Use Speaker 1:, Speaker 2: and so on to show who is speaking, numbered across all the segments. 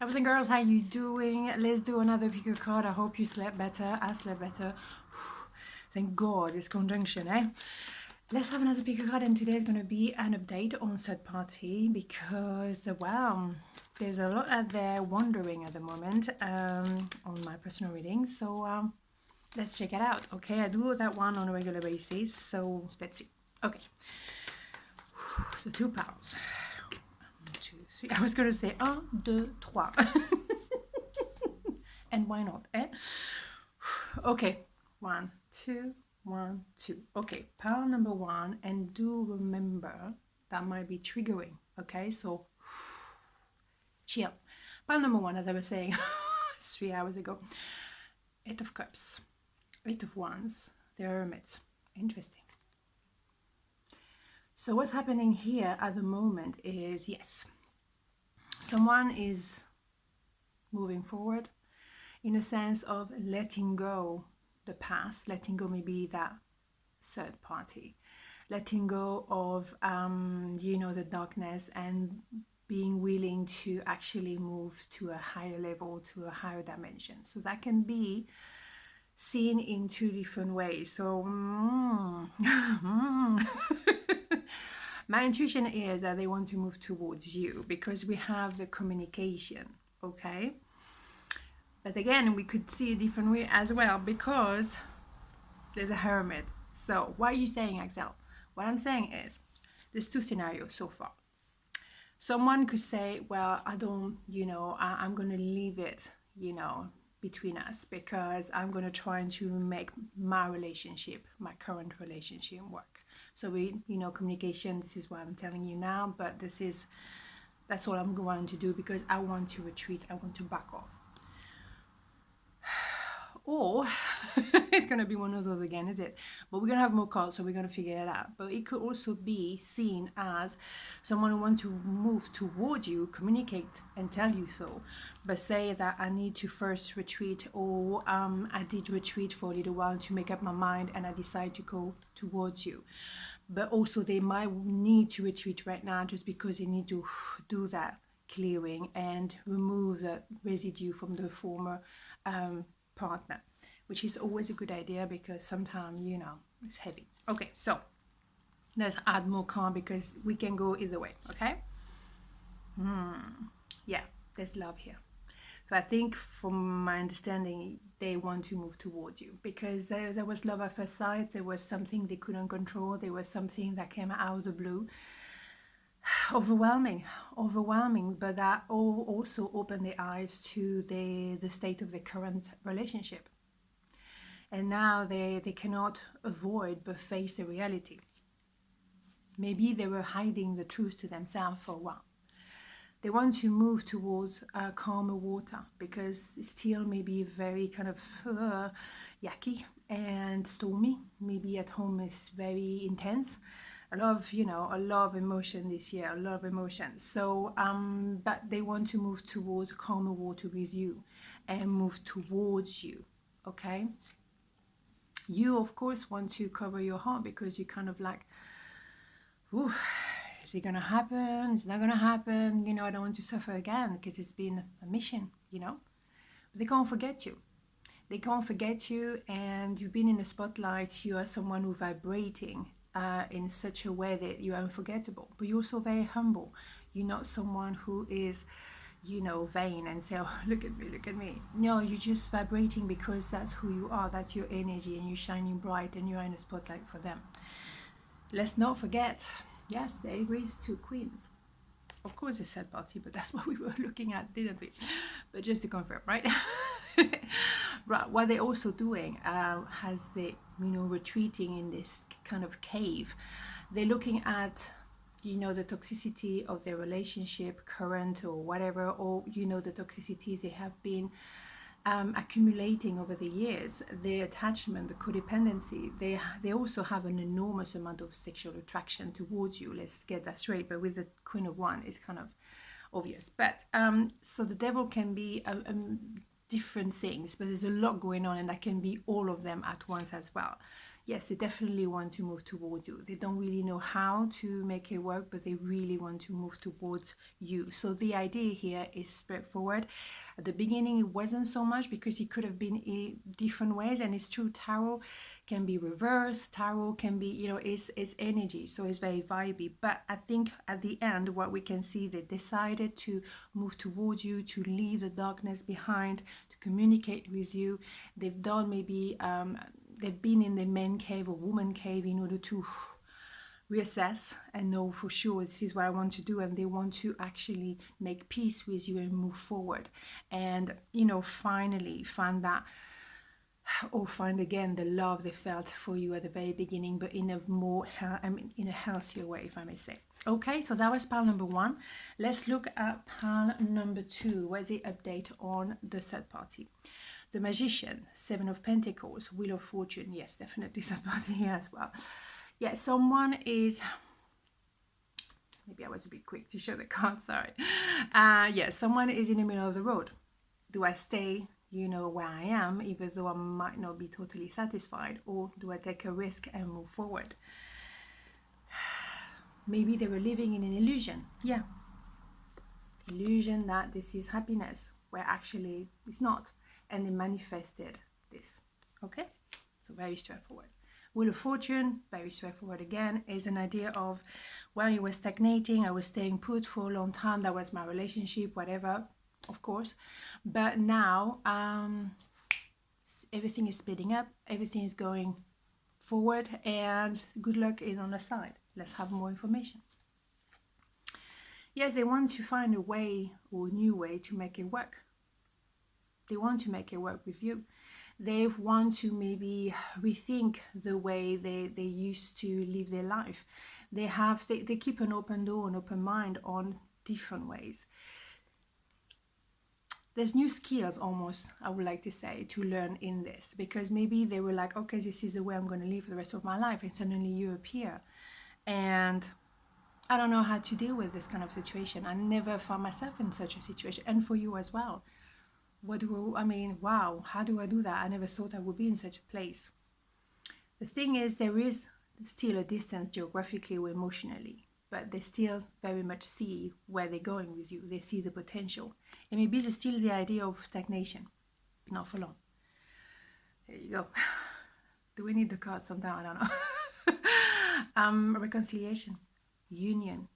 Speaker 1: Everything, girls, how you doing? Let's do another pick a card. I hope you slept better. I slept better. Thank God, this conjunction, eh? Let's have another pick a card, and today is going to be an update on third party because, well, there's a lot out there wandering at the moment on my personal readings. So let's check it out. Okay, I do that one on a regular basis, so let's see. Okay, so 2 pounds. 1, 2, 3. I was going to say 1, 2, 3. And why not, eh? Okay, 1, 2, 1, 2. Okay, pile number 1, and do remember that might be triggering. Okay, so chill. Pile number 1, as I was saying 3 hours ago. 8 of Cups, 8 of Wands, the Hermit. Interesting. So what's happening here at the moment is, yes, someone is moving forward in a sense of letting go the past, letting go maybe that third party, letting go of the darkness, and being willing to actually move to a higher level, to a higher dimension. So that can be seen in 2 different ways. So my intuition is that they want to move towards you because we have the communication, okay? But again, we could see a different way as well because there's a Hermit. So what are you saying, Axelle? What I'm saying is there's 2 scenarios so far. Someone could say, well, I don't, I'm going to leave it, between us because I'm going to try to make my relationship, my current relationship work. So communication, this is what I'm telling you now, but that's all I'm going to do because I want to retreat, I want to back off. Or it's going to be one of those again, is it? But we're going to have more cards, so we're going to figure it out. But it could also be seen as someone who wants to move toward you, communicate and tell you so, but say that I need to first retreat, or I did retreat for a little while to make up my mind and I decide to go towards you. But also they might need to retreat right now just because they need to do that clearing and remove the residue from the former partner, which is always a good idea because sometimes it's heavy. Okay, so let's add more calm because we can go either way. Okay, yeah, there's love here. So I think from my understanding they want to move towards you because there was love at first sight. There was something they couldn't control. There was something that came out of the blue, overwhelming, but that also opened their eyes to the state of the current relationship. And now they cannot avoid but face the reality. Maybe they were hiding the truth to themselves for a while. They want to move towards calmer water because it's still maybe very kind of yucky and stormy. Maybe at home is very intense. A lot of emotion this year, a lot of emotion. So, but they want to move towards calmer water with you and move towards you, okay? You, of course, want to cover your heart because you kind of like, ooh, is it going to happen? It's not going to happen. I don't want to suffer again because it's been a mission, But they can't forget you. They can't forget you, and you've been in the spotlight. You are someone who's vibrating in such a way that you're unforgettable, but you're also very humble. You're not someone who is, vain and say, oh, look at me. No, you're just vibrating because that's who you are. That's your energy, and you're shining bright, and you're in the spotlight for them. Let's not forget, yes, there is 2 queens. Of course, a third party, but that's what we were looking at, didn't we? But just to confirm, right? Right. What they're also doing has they, retreating in this kind of cave. They're looking at, the toxicity of their relationship, current or whatever, or the toxicities they have been accumulating over the years, the attachment, the codependency. They also have an enormous amount of sexual attraction towards you. Let's get that straight. But with the Queen of Wands, it's kind of obvious. But so the devil can be different things, but there's a lot going on, and that can be all of them at once as well. yes, they definitely want to move toward you. They don't really know how to make it work, but they really want to move towards you. So the idea here is straightforward. At the beginning, it wasn't so much because it could have been in different ways. And it's true, tarot can be reversed. Tarot can be, it's energy. So it's very vibey. But I think at the end, what we can see, they decided to move towards you, to leave the darkness behind, to communicate with you. They've done maybe, they've been in the man cave or woman cave in order to reassess and know for sure this is what I want to do, and they want to actually make peace with you and move forward, and finally find that, or find again the love they felt for you at the very beginning, but in a more in a healthier way, if I may say. Okay, so that was pile number 1. Let's look at pile number 2. What's the update on the third party? The Magician, 7 of Pentacles, Wheel of Fortune. Yes, definitely third party here as well. Yeah, someone is, maybe I was a bit quick to show the card, sorry. Yeah, someone is in the middle of the road. Do I stay, where I am, even though I might not be totally satisfied, or do I take a risk and move forward? Maybe they were living in an illusion. Yeah. Illusion that this is happiness, where actually it's not. And they manifested this. Okay? So very straightforward. Wheel of Fortune, very straightforward again, is an idea of, well, you were stagnating, I was staying put for a long time, that was my relationship, whatever, of course. But now, everything is speeding up, everything is going forward, and good luck is on the side. Let's have more information. Yes, they want to find a way or a new way to make it work. They want to make it work with you. They want to maybe rethink the way they used to live their life. They keep an open door, an open mind on different ways. There's new skills almost, I would like to say, to learn in this, because maybe they were like, okay, this is the way I'm going to live the rest of my life, and suddenly you appear. And I don't know how to deal with this kind of situation. I never found myself in such a situation, and for you as well. Wow, how do I do that? I never thought I would be in such a place. The thing is, there is still a distance geographically or emotionally, but they still very much see where they're going with you. They see the potential. And maybe there's still the idea of stagnation. Not for long. There you go. Do we need the card sometime? I don't know. Reconciliation. Union.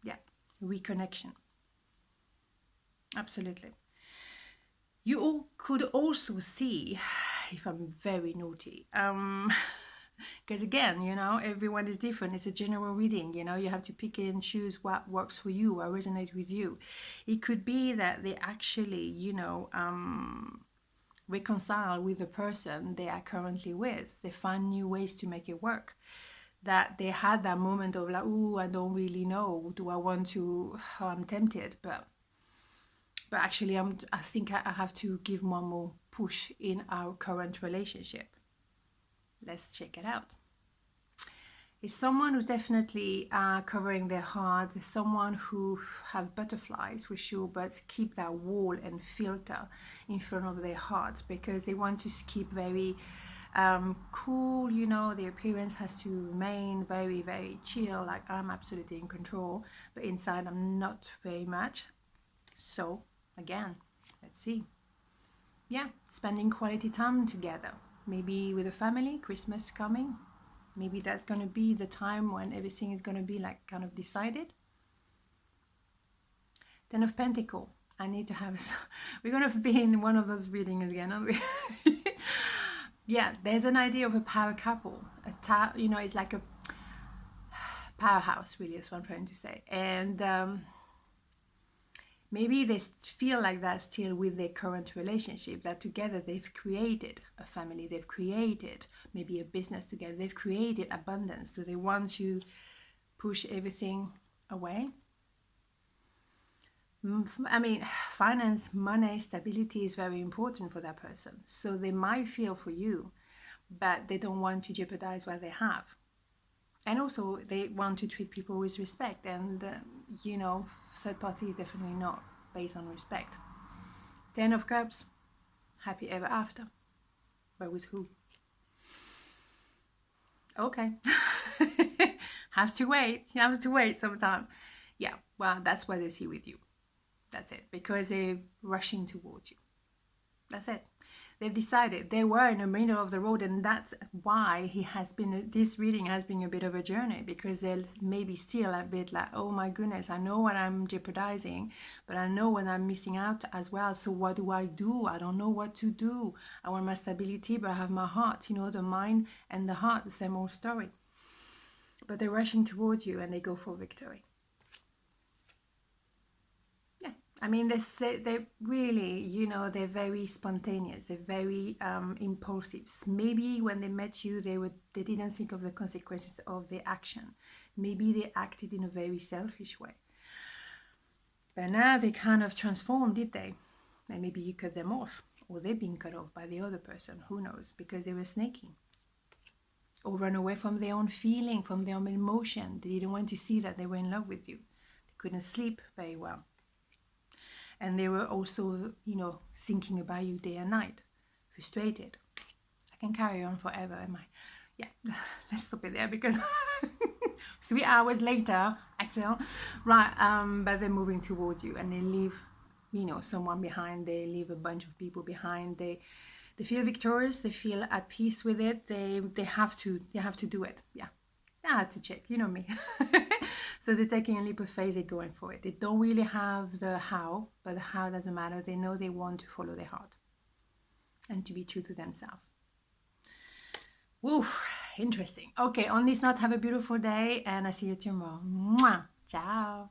Speaker 1: Yeah. Reconnection. Absolutely. You all could also see, if I'm very naughty, because again, everyone is different. It's a general reading, you have to pick and choose what works for you, what resonates with you. It could be that they actually, reconcile with the person they are currently with. They find new ways to make it work. That they had that moment of like, oh, I don't really know. Do I want to? Oh, I'm tempted, but actually I think I have to give one more push in our current relationship. Let's check it out. It's someone who's definitely covering their heart. It's someone who have butterflies for sure, but keep that wall and filter in front of their heart, because they want to keep very cool, the appearance has to remain very, very chill, like I'm absolutely in control, but inside I'm not very much. So again, let's see. Yeah, spending quality time together, maybe with a family, Christmas coming. Maybe that's going to be the time when everything is going to be like kind of decided. 10 of Pentacles. I need to have we're going to be in one of those readings again, aren't we? Yeah, there's an idea of a power couple. It's like a powerhouse, really, is what I'm trying to say. And maybe they feel like that still with their current relationship, that together they've created a family, they've created maybe a business together, they've created abundance. Do they want to push everything away? Finance, money, stability is very important for that person. So they might feel for you, but they don't want to jeopardize what they have. And also, they want to treat people with respect. And, third party is definitely not based on respect. 10 of Cups, happy ever after. But with who? Okay. Have to wait. You have to wait sometime. Yeah, well, that's what they see with you. That's it. Because they're rushing towards you. That's it. They've decided they were in the middle of the road, and that's why this reading has been a bit of a journey, because they're maybe still a bit like, oh my goodness, I know what I'm jeopardizing, but I know when I'm missing out as well. So what do? I don't know what to do. I want my stability, but I have my heart. The mind and the heart, the same old story. But they're rushing towards you and they go for victory. Yeah, I mean, they really, they're very spontaneous. They're very impulsive. Maybe when they met you, they didn't think of the consequences of their action. Maybe they acted in a very selfish way. But now they kind of transformed, did they? And maybe you cut them off, or they've been cut off by the other person. Who knows? Because they were snaking. Or run away from their own feeling, from their own emotion. They didn't want to see that they were in love with you. They couldn't sleep very well. And they were also, thinking about you day and night, frustrated. I can carry on forever, am I? Yeah, let's stop it there, because 3 hours later, Axelle, right, but they're moving towards you and they leave, someone behind. They leave a bunch of people behind. They feel victorious. They feel at peace with it. They have to do it. Yeah, I had to check. You know me. So they're taking a leap of faith. They're going for it. They don't really have the how, but the how doesn't matter. They know they want to follow their heart and to be true to themselves. Woo, interesting. Okay, on this note, have a beautiful day, and I see you tomorrow. Mwah. Ciao.